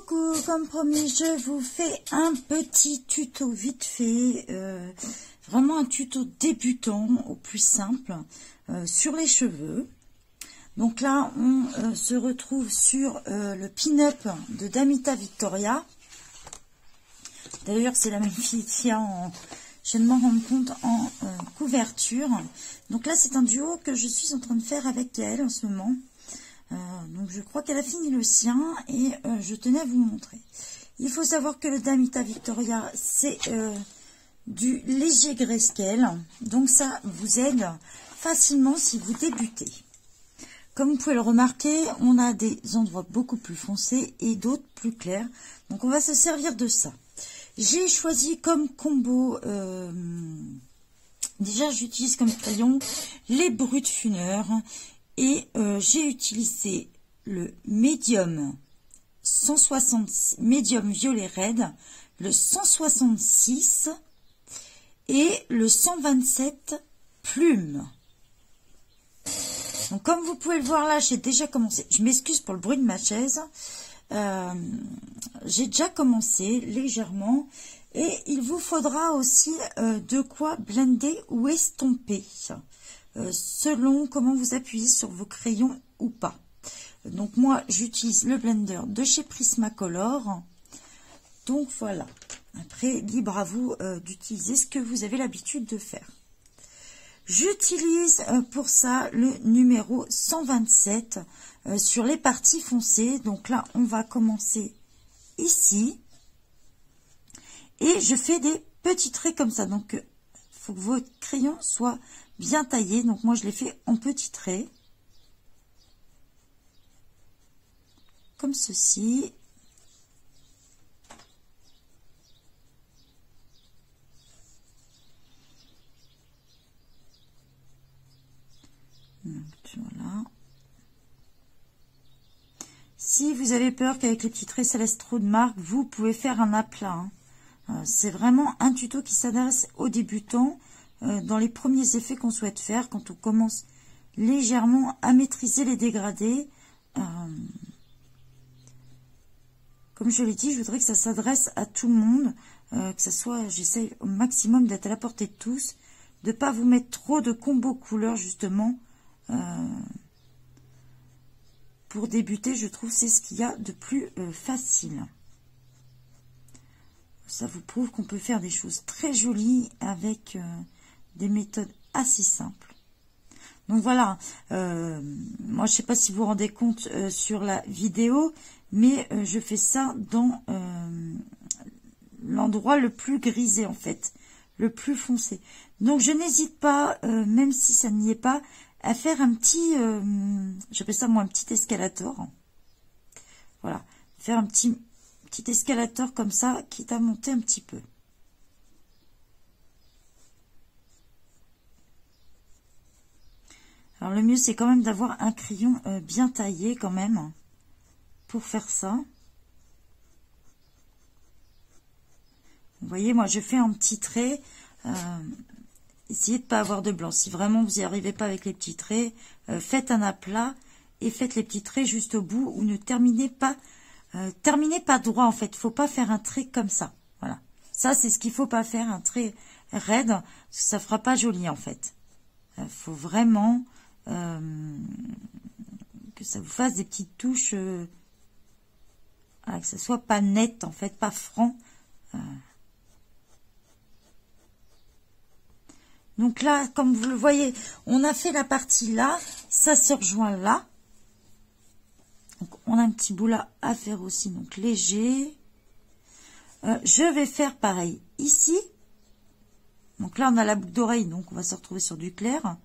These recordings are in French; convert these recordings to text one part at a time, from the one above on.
Coucou, comme promis, je vous fais un petit tuto vite fait, vraiment un tuto débutant au plus simple sur les cheveux. Donc là, on se retrouve sur le pin-up de Damita Victoria. D'ailleurs, c'est la même fille qui a je viens de m'en rendre compte en couverture. Donc là, c'est un duo que je suis en train de faire avec elle en ce moment. Donc je crois qu'elle a fini le sien et je tenais à vous montrer. Il faut savoir que le Damita Victoria, c'est du léger grayscale. Donc ça vous aide facilement si vous débutez. Comme vous pouvez le remarquer, on a des endroits beaucoup plus foncés et d'autres plus clairs. Donc on va se servir de ça. J'ai choisi comme combo, déjà j'utilise comme crayon les Brutfunner. Et j'ai utilisé le médium 166, médium violet raide, le 166 et le 127 plumes. Donc comme vous pouvez le voir là, j'ai déjà commencé. Je m'excuse pour le bruit de ma chaise. J'ai déjà commencé légèrement. Et il vous faudra aussi de quoi blender ou estomper. Selon comment vous appuyez sur vos crayons ou pas. Donc moi j'utilise le blender de chez Prismacolor. Donc voilà. Après libre à vous d'utiliser ce que vous avez l'habitude de faire. J'utilise pour ça le numéro 127 sur les parties foncées. Donc là on va commencer ici. Et je fais des petits traits comme ça. Donc il faut que votre crayon soit bien taillé, donc moi je l'ai fait en petits traits, comme ceci. Donc, voilà. Si vous avez peur qu'avec les petits traits ça laisse trop de marques, vous pouvez faire un aplat. Hein. C'est vraiment un tuto qui s'adresse aux débutants. Dans les premiers effets qu'on souhaite faire, quand on commence légèrement à maîtriser les dégradés. Comme je l'ai dit, je voudrais que ça s'adresse à tout le monde, que ça soit, j'essaye au maximum d'être à la portée de tous, de ne pas vous mettre trop de combos couleurs justement. Pour débuter, je trouve c'est ce qu'il y a de plus facile. Ça vous prouve qu'on peut faire des choses très jolies avec des méthodes assez simples. Donc voilà, moi je sais pas si vous vous rendez compte sur la vidéo, mais je fais ça dans l'endroit le plus grisé en fait, le plus foncé. Donc je n'hésite pas, même si ça n'y est pas, à faire un petit, j'appelle ça moi un petit escalator. Voilà, faire un petit escalator comme ça, quitte à monter un petit peu. Alors le mieux c'est quand même d'avoir un crayon bien taillé quand même pour faire ça. Vous voyez, moi je fais un petit trait. Essayez de ne pas avoir de blanc. Si vraiment vous n'y arrivez pas avec les petits traits, faites un aplat et faites les petits traits juste au bout ou ne terminez pas droit en fait. Il ne faut pas faire un trait comme ça. Voilà. Ça c'est ce qu'il ne faut pas faire, un trait raide, parce que ça ne fera pas joli en fait. Il faut vraiment que ça vous fasse des petites touches, voilà, que ça soit pas net en fait, pas franc. Donc là, comme vous le voyez, on a fait la partie là, ça se rejoint là. Donc on a un petit bout là à faire aussi, donc léger. Je vais faire pareil ici. Donc là, on a la boucle d'oreille, donc on va se retrouver sur du clair.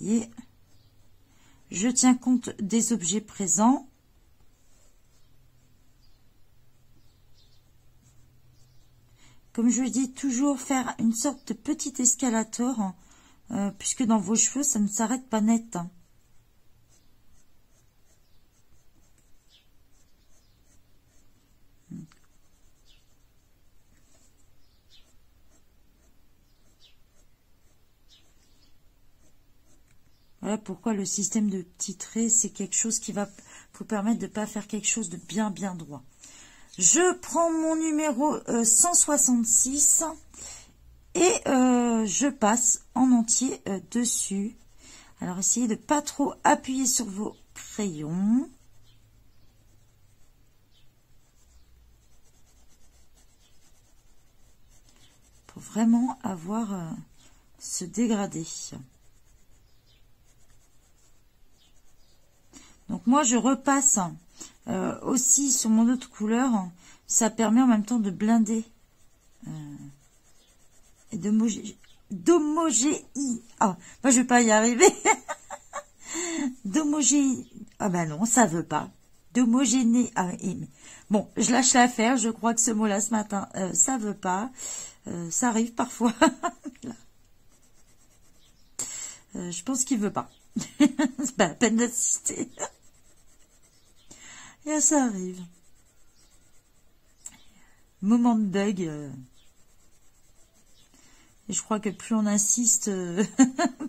Et je tiens compte des objets présents. Comme je dis, toujours faire une sorte de petit escalator, puisque dans vos cheveux, ça ne s'arrête pas net. Voilà pourquoi le système de petits traits, c'est quelque chose qui va vous permettre de ne pas faire quelque chose de bien droit. Je prends mon numéro 166 et je passe en entier dessus. Alors, essayez de pas trop appuyer sur vos crayons. Pour vraiment avoir ce dégradé. Donc, moi, je repasse aussi sur mon autre couleur. Ça permet en même temps de blinder et d'homogénéiser. Ah, moi, je vais pas y arriver. Ah ben non, ça veut pas. D'homogéné. Ah, bon, je lâche l'affaire. Je crois que ce mot-là ce matin, ça veut pas. Ça arrive parfois. Je pense qu'il veut pas. C'est pas la peine d'assister. Et ça arrive. Moment de bug. Et je crois que plus on insiste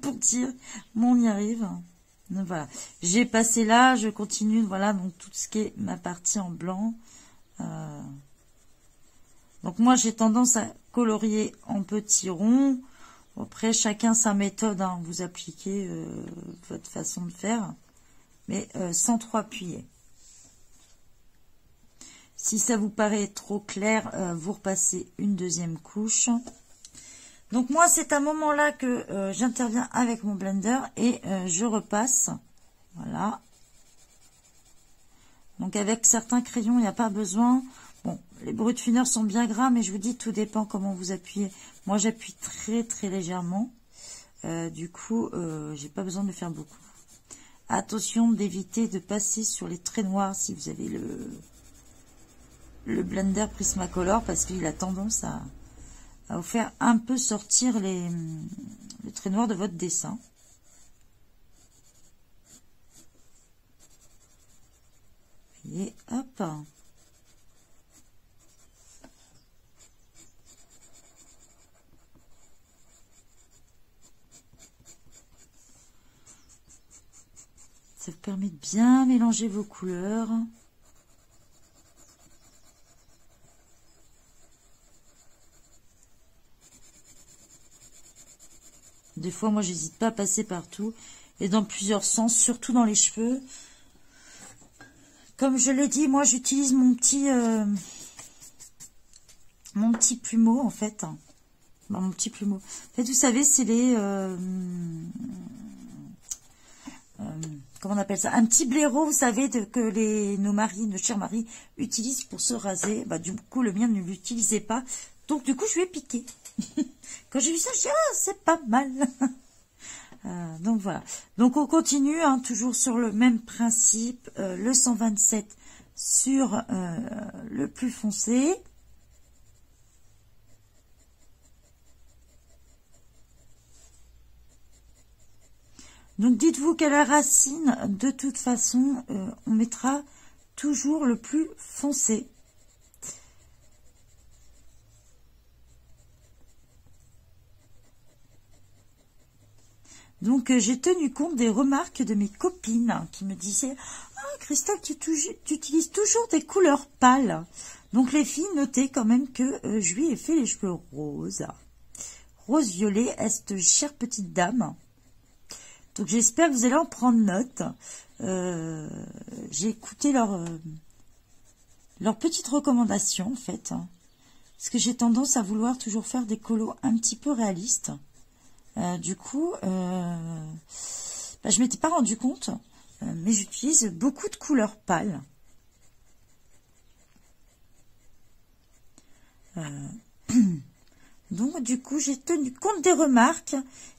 pour dire, moins on y arrive. Donc voilà. J'ai passé là, je continue. Voilà, donc tout ce qui est ma partie en blanc. Donc moi, j'ai tendance à colorier en petits ronds. Après, chacun sa méthode. Hein. Vous appliquez votre façon de faire. Mais sans trop appuyer. Si ça vous paraît trop clair, vous repassez une deuxième couche. Donc moi, c'est à un moment-là que j'interviens avec mon blender et je repasse. Voilà. Donc avec certains crayons, il n'y a pas besoin. Bon, les bruts de fineur sont bien gras, mais je vous dis, tout dépend comment vous appuyez. Moi, j'appuie très légèrement. Du coup, j'ai pas besoin de faire beaucoup. Attention d'éviter de passer sur les traits noirs si vous avez le blender Prismacolor, parce qu'il a tendance à vous faire un peu sortir les traits noirs de votre dessin. Et hop. Ça vous permet de bien mélanger vos couleurs. Des fois, moi, j'hésite pas à passer partout et dans plusieurs sens, surtout dans les cheveux. Comme je l'ai dit, moi, j'utilise mon petit plumeau, en fait. Bon, mon petit plumeau. En fait, vous savez, c'est les... comment on appelle ça? Un petit blaireau, vous savez, que nos maris, nos chers maris, utilisent pour se raser. Bah, du coup, le mien ne l'utilisait pas. Donc, du coup, je lui ai piqué. Quand j'ai vu ça, je dis, ah, c'est pas mal. Donc, voilà. Donc, on continue, hein, toujours sur le même principe. Le 127 sur le plus foncé. Donc, dites-vous qu'à la racine, de toute façon, on mettra toujours le plus foncé. Donc, j'ai tenu compte des remarques de mes copines qui me disaient « Ah, Christelle, tu utilises toujours des couleurs pâles. » Donc, les filles, notez quand même que je lui ai fait les cheveux roses. Rose-violet, est cette chère petite dame. Donc, j'espère que vous allez en prendre note. J'ai écouté leurs petites recommandations, en fait. Parce que j'ai tendance à vouloir toujours faire des colos un petit peu réalistes. Du coup, je ne m'étais pas rendu compte, mais j'utilise beaucoup de couleurs pâles. Donc, du coup, j'ai tenu compte des remarques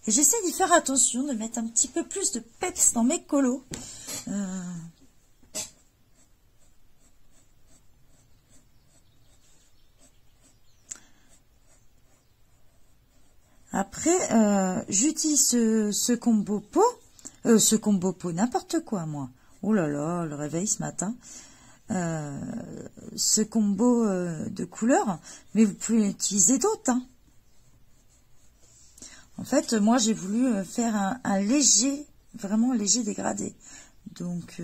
et j'essaie d'y faire attention, de mettre un petit peu plus de peps dans mes colos. Après, j'utilise ce combo pot, n'importe quoi, moi. Oh là là, le réveil ce matin. Ce combo de couleurs, mais vous pouvez utiliser d'autres. Hein. En fait, moi, j'ai voulu faire un léger vraiment léger dégradé. Donc,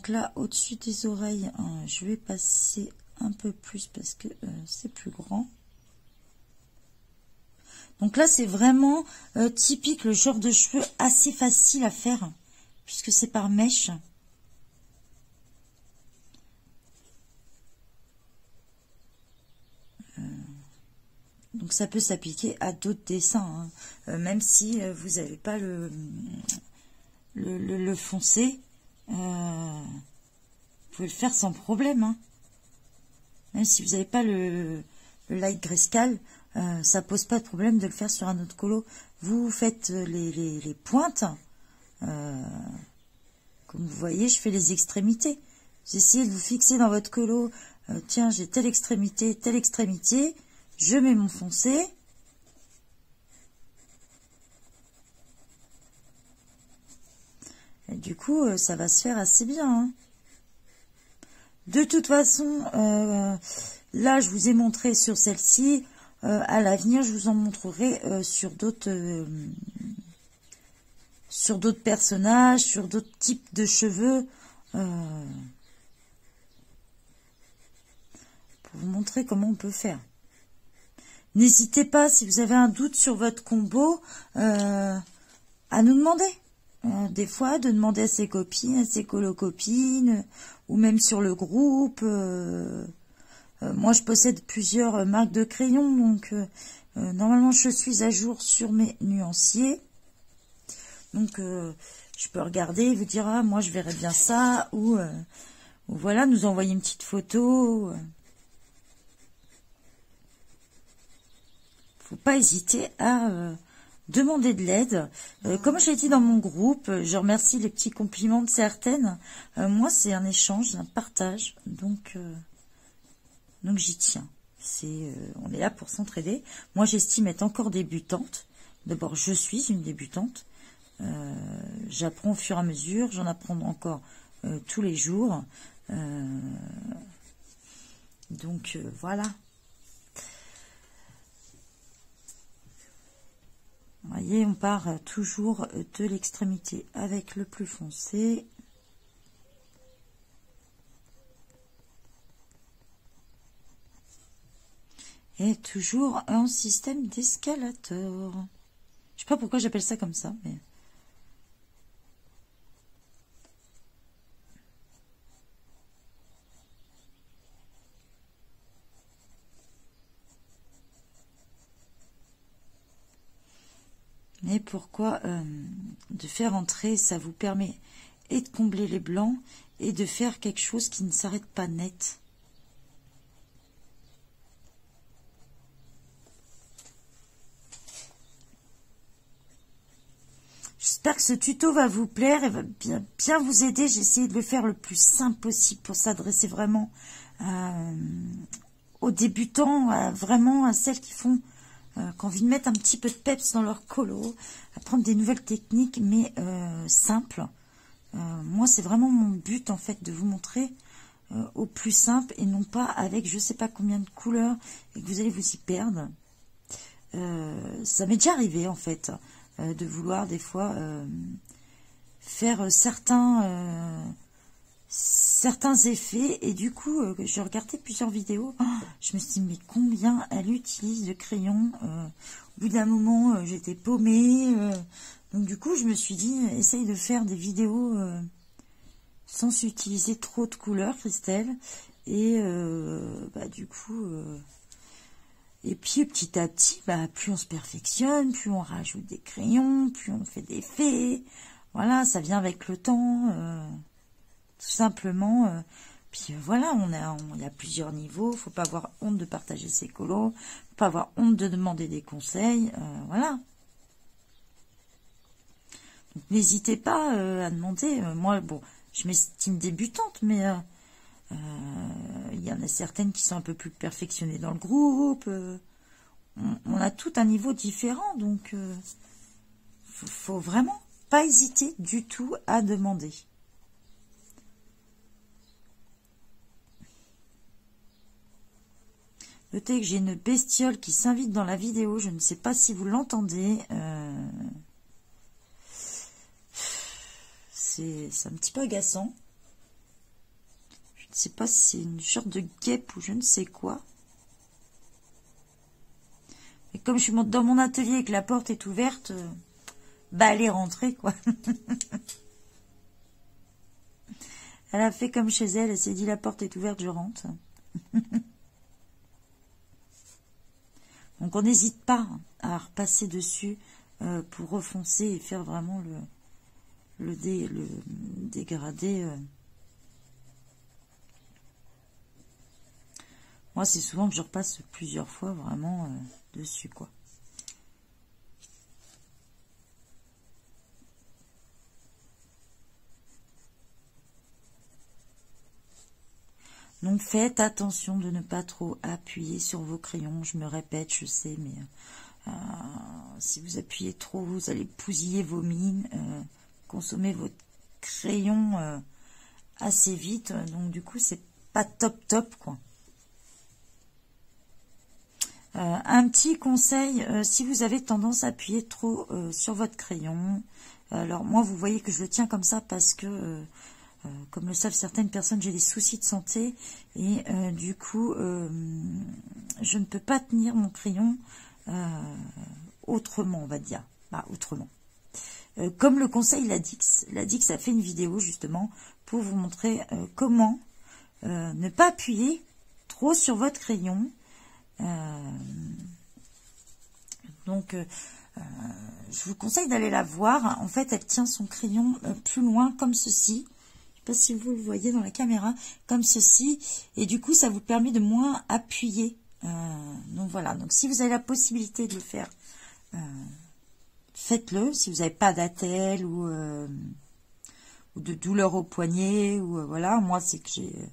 là, au-dessus des oreilles, je vais passer un peu plus parce que c'est plus grand. Donc là, c'est vraiment typique, le genre de cheveux assez facile à faire, puisque c'est par mèche. Donc ça peut s'appliquer à d'autres dessins, hein. Même si vous n'avez pas le foncé, vous pouvez le faire sans problème, hein. Même si vous n'avez pas le light grayscale, ça pose pas de problème de le faire sur un autre colo. Vous faites les pointes, comme vous voyez, je fais les extrémités. Vous essayez de vous fixer dans votre colo, tiens, j'ai telle extrémité, je mets mon foncé. Et du coup, ça va se faire assez bien, hein. De toute façon, là, je vous ai montré sur celle-ci. À l'avenir, je vous en montrerai sur d'autres personnages, sur d'autres types de cheveux, pour vous montrer comment on peut faire. N'hésitez pas, si vous avez un doute sur votre combo, à nous demander. Des fois, de demander à ses copines, à ses colo-copines, ou même sur le groupe. Moi, je possède plusieurs marques de crayons, donc normalement, je suis à jour sur mes nuanciers. Donc, je peux regarder et vous dire, ah, moi, je verrais bien ça, ou voilà, nous envoyer une petite photo. Faut pas hésiter à demander de l'aide. Comme j'ai dit dans mon groupe, je remercie les petits compliments de certaines. Moi, c'est un échange, un partage, donc j'y tiens. On est là pour s'entraider. Moi, j'estime être encore débutante. D'abord, je suis une débutante. J'apprends au fur et à mesure. J'en apprends encore tous les jours. Donc, voilà. Vous voyez, on part toujours de l'extrémité avec le plus foncé. Et toujours en système d'escalator. Je sais pas pourquoi j'appelle ça comme ça, mais... Mais pourquoi de faire entrer, ça vous permet et de combler les blancs et de faire quelque chose qui ne s'arrête pas net. J'espère que ce tuto va vous plaire et va bien vous aider. J'ai essayé de le faire le plus simple possible pour s'adresser vraiment aux débutants, vraiment à celles qui font... qui ont envie de mettre un petit peu de peps dans leur colo, apprendre des nouvelles techniques, mais simples. Moi, c'est vraiment mon but, en fait, de vous montrer au plus simple et non pas avec je sais pas combien de couleurs et que vous allez vous y perdre. Ça m'est déjà arrivé, en fait, de vouloir, des fois, faire certains effets et du coup j'ai regardé plusieurs vidéos, je me suis dit mais combien elle utilise de crayons, au bout d'un moment j'étais paumée, donc du coup je me suis dit essaye de faire des vidéos sans utiliser trop de couleurs, Christelle, et du coup et puis petit à petit, plus on se perfectionne, plus on rajoute des crayons, plus on fait des effets, voilà, ça vient avec le temps, tout simplement. Puis voilà, il y a plusieurs niveaux. Faut pas avoir honte de partager ses colos. Faut pas avoir honte de demander des conseils. Voilà. Donc n'hésitez pas à demander. Moi, bon, je m'estime débutante, mais il y en a certaines qui sont un peu plus perfectionnées dans le groupe. On a tout un niveau différent, donc faut vraiment pas hésiter du tout à demander. Notez que j'ai une bestiole qui s'invite dans la vidéo. Je ne sais pas si vous l'entendez. C'est un petit peu agaçant. Je ne sais pas si c'est une sorte de guêpe ou je ne sais quoi. Et comme je suis dans mon atelier et que la porte est ouverte, bah elle est rentrée, quoi. Elle a fait comme chez elle, elle s'est dit la porte est ouverte, je rentre. Donc on n'hésite pas à repasser dessus pour refoncer et faire vraiment le dégradé. Moi c'est souvent que je repasse plusieurs fois vraiment dessus, quoi. Donc faites attention de ne pas trop appuyer sur vos crayons. Je me répète, je sais, mais si vous appuyez trop, vous allez pousiller vos mines, consommer votre crayon assez vite. Donc du coup, c'est pas top, quoi. Un petit conseil, si vous avez tendance à appuyer trop sur votre crayon, alors moi, vous voyez que je le tiens comme ça parce que... comme le savent certaines personnes, j'ai des soucis de santé et du coup, je ne peux pas tenir mon crayon autrement, on va dire. Bah, autrement. Comme le conseille Ladix. Ladix a fait une vidéo justement pour vous montrer comment ne pas appuyer trop sur votre crayon. Donc, je vous conseille d'aller la voir. En fait, elle tient son crayon plus loin comme ceci. Je ne sais pas si vous le voyez dans la caméra, comme ceci, et du coup ça vous permet de moins appuyer. Donc voilà, donc si vous avez la possibilité de le faire, faites-le. Si vous n'avez pas d'attelle ou de douleur au poignet, ou voilà, moi c'est que j'ai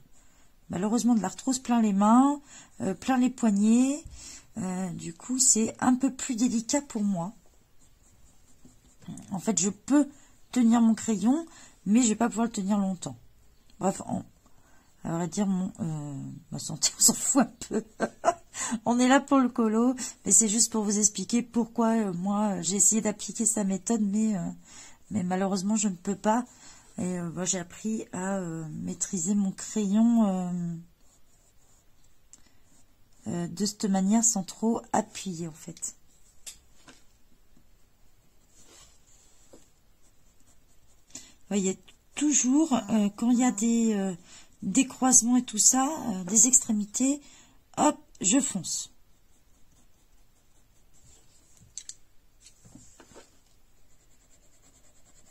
malheureusement de l'arthrose plein les mains, plein les poignets, du coup c'est un peu plus délicat pour moi. En fait, je peux tenir mon crayon, mais je vais pas pouvoir le tenir longtemps. Bref, à vrai dire, ma santé, on s'en fout un peu. On est là pour le colo, mais c'est juste pour vous expliquer pourquoi moi j'ai essayé d'appliquer sa méthode, mais malheureusement je ne peux pas. Et j'ai appris à maîtriser mon crayon de cette manière sans trop appuyer en fait. Vous voyez, toujours, quand il y a des croisements et tout ça, des extrémités, hop, je fonce.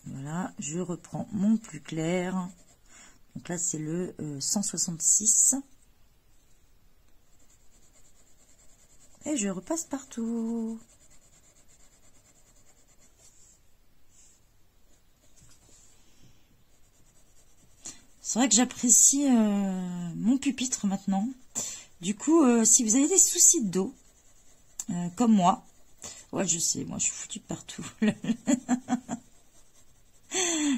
Voilà, je reprends mon plus clair. Donc là, c'est le 166. Et je repasse partout. C'est vrai que j'apprécie mon pupitre maintenant. Du coup, si vous avez des soucis de dos, comme moi, ouais, je sais, moi je suis foutue partout.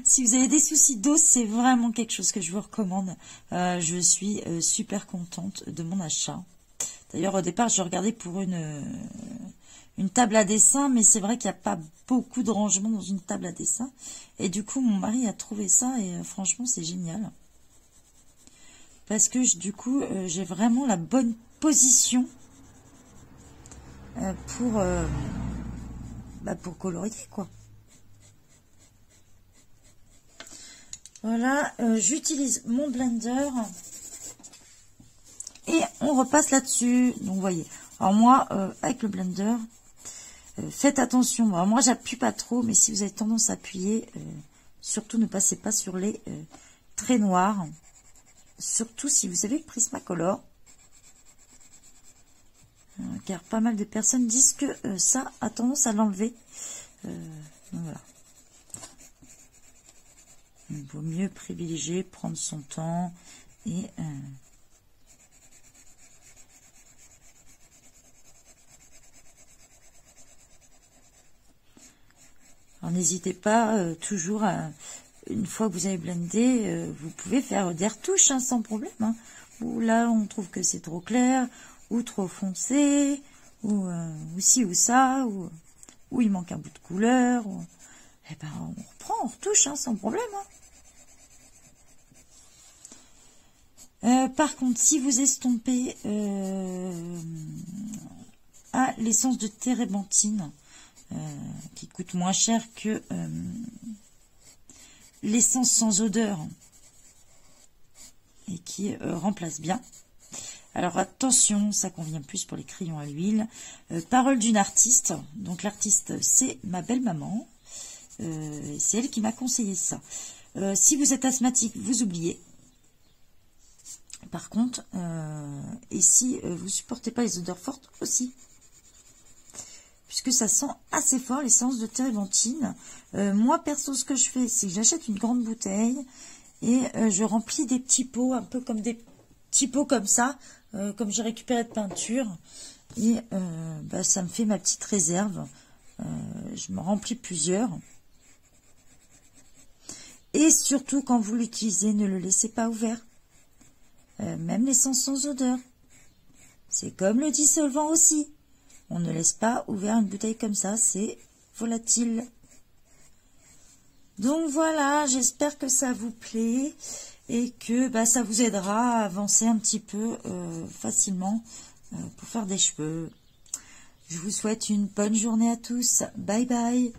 Si vous avez des soucis de dos, c'est vraiment quelque chose que je vous recommande. Je suis super contente de mon achat. D'ailleurs, au départ, je regardais pour une table à dessin, mais c'est vrai qu'il n'y a pas beaucoup de rangement dans une table à dessin. Et du coup, mon mari a trouvé ça et franchement, c'est génial. Parce que du coup, j'ai vraiment la bonne position pour colorier, quoi. Voilà, j'utilise mon blender et on repasse là-dessus. Donc, vous voyez. Alors moi, avec le blender, faites attention. Alors, moi, j'appuie pas trop, mais si vous avez tendance à appuyer, surtout ne passez pas sur les traits noirs. Surtout si vous avez le Prismacolor. Car pas mal de personnes disent que ça a tendance à l'enlever. Voilà. Il vaut mieux privilégier, prendre son temps et... Alors n'hésitez pas toujours à... Une fois que vous avez blendé, vous pouvez faire des retouches sans problème. Hein. Ou là, on trouve que c'est trop clair, ou trop foncé, ou ci ou ça, ou il manque un bout de couleur, eh ben on reprend, on retouche, hein, sans problème. Par contre, si vous estompez à l'essence de térébenthine, qui coûte moins cher que l'essence sans odeur et qui remplace bien. Alors attention, ça convient plus pour les crayons à l'huile. Parole d'une artiste. Donc l'artiste, c'est ma belle-maman. C'est elle qui m'a conseillé ça. Si vous êtes asthmatique, vous oubliez. Par contre, et si vous supportez pas les odeurs fortes aussi, puisque ça sent assez fort l'essence de térébenthine. Moi, perso, ce que je fais, c'est que j'achète une grande bouteille et je remplis des petits pots, un peu comme des petits pots comme ça, comme j'ai récupéré de peinture. Et bah, ça me fait ma petite réserve. Je me remplis plusieurs. Et surtout, quand vous l'utilisez, ne le laissez pas ouvert. Même l'essence sans odeur. C'est comme le dissolvant aussi. On ne laisse pas ouvert une bouteille comme ça, c'est volatile. Donc voilà, j'espère que ça vous plaît et que bah, ça vous aidera à avancer un petit peu facilement pour faire des cheveux. Je vous souhaite une bonne journée à tous. Bye bye.